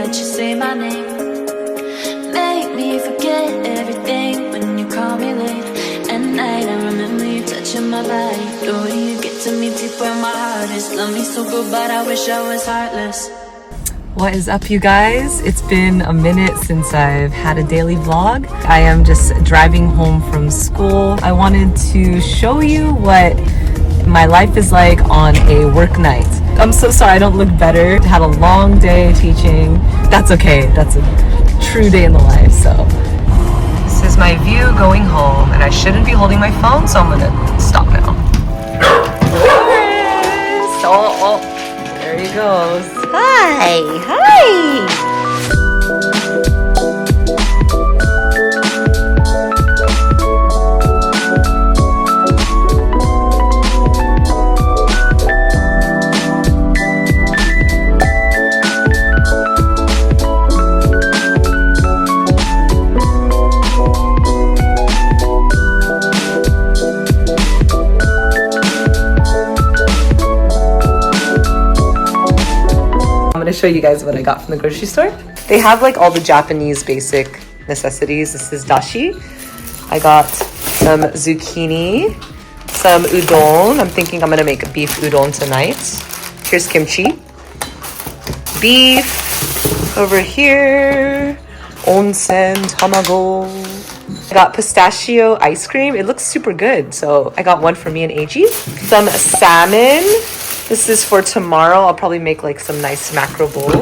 that you say my name. Make me forget everything when you call me late at night. I remember you touching my body. The way you get to me deep where my heart is. Love me so good, but I wish I was heartless. What is up, you guys? It's been a minute since I've had a daily vlog. I am just driving home from school. I wanted to show you what my life is like on a work night. I'm so sorry I don't look better. Had a long day teaching. That's okay. That's a true day in the life. So this is my view going home, and I shouldn't be holding my phone, so I'm gonna stop now. Oh, there he goes. Hi. I'm gonna show you guys what I got from the grocery store. They have like all the Japanese basic necessities. This is dashi. I got some zucchini, some udon. I'm thinking I'm gonna make a beef udon tonight. Here's kimchi. Beef over here. Onsen tamago. I got pistachio ice cream. It looks super good. So I got one for me and Eiji. Some salmon. This is for tomorrow. I'll probably make like some nice macro bowl.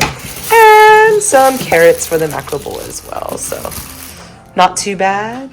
And some carrots for the macro bowl as well. So not too bad.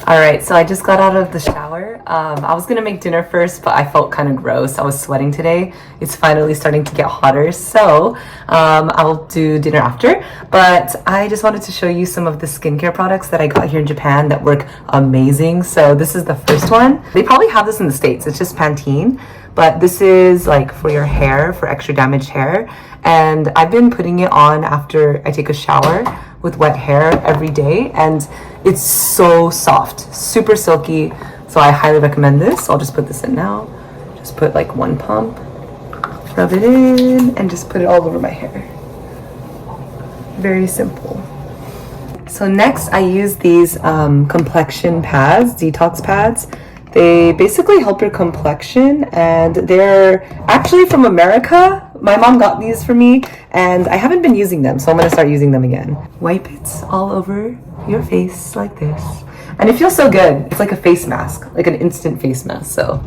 All right, so I just got out of the shower. I was gonna make dinner first, but I felt kind of gross. I was sweating today. It's finally starting to get hotter, so I'll do dinner after. But I just wanted to show you some of the skincare products that I got here in Japan that work amazing. So this is the first one. They probably have this in the States. It's just Pantene. But this is like for your hair, for extra damaged hair. And I've been putting it on after I take a shower with wet hair every day. And it's so soft, super silky. So I highly recommend this. I'll just put this in now. Just put like one pump, rub it in, and just put it all over my hair. Very simple. So next I use these complexion pads, detox pads. They basically help your complexion, and they're actually from America. My mom got these for me, and I haven't been using them, so I'm gonna start using them again. Wipe it all over your face like this. And it feels so good. It's like a face mask, like an instant face mask, so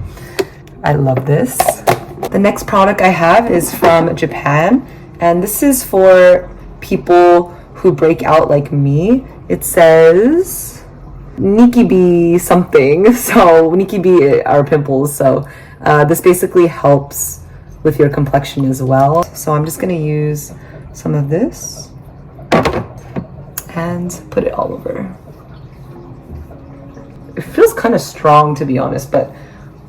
I love this. The next product I have is from Japan, and this is for people who break out like me. It says nikibi something. So nikibi are pimples, so this basically helps with your complexion as well. So I'm just gonna use some of this and put it all over. It feels kind of strong, to be honest, but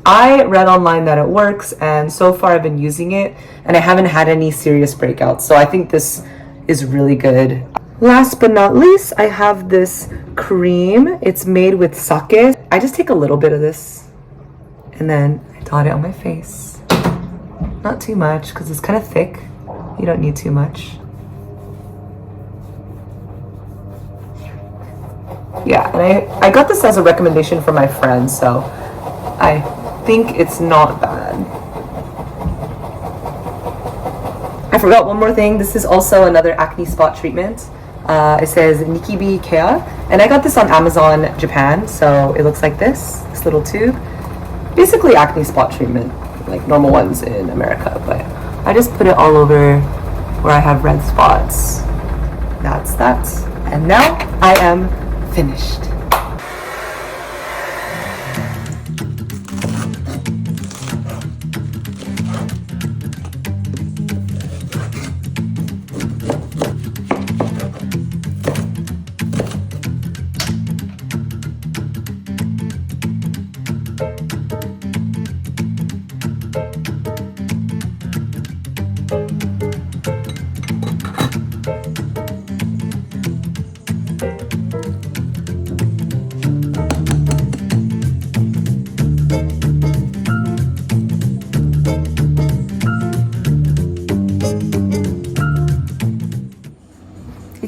I read online that it works, and so far I've been using it and I haven't had any serious breakouts, so I think this is really good. Last but not least, I have this cream. It's made with sake. I just take a little bit of this and then I dot it on my face. Not too much because it's kind of thick. You don't need too much. Yeah, and I got this as a recommendation from my friend, so I think it's not bad. I forgot one more thing. This is also another acne spot treatment. It says Nikibi Care, and I got this on Amazon Japan, so it looks like this little tube. Basically acne spot treatment, like normal ones in America, but I just put it all over where I have red spots. That's that. And now I am finished.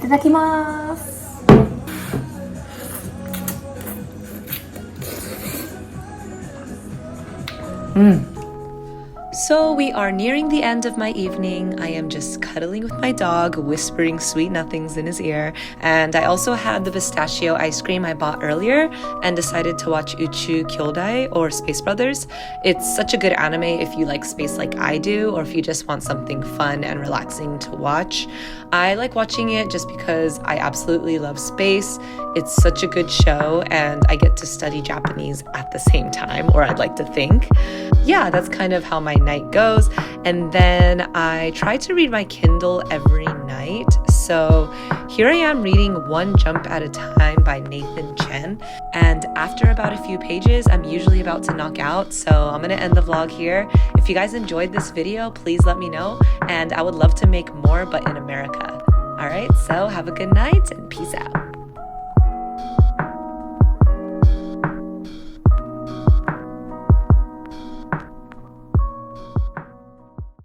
Itadakimasu. So we are nearing the end of my evening. I am just cuddling with my dog, whispering sweet nothings in his ear. And I also had the pistachio ice cream I bought earlier and decided to watch Uchu Kyodai or Space Brothers. It's such a good anime if you like space like I do, or if you just want something fun and relaxing to watch. I like watching it just because I absolutely love space. It's such a good show and I get to study Japanese at the same time, or I'd like to think. Yeah, that's kind of how my night goes. And then I try to read my Kindle every night. So here I am reading One Jump at a Time by Nathan Chen. And after about a few pages, I'm usually about to knock out. So I'm going to end the vlog here. If you guys enjoyed this video, please let me know. And I would love to make more, but in America. All right, so have a good night and peace out.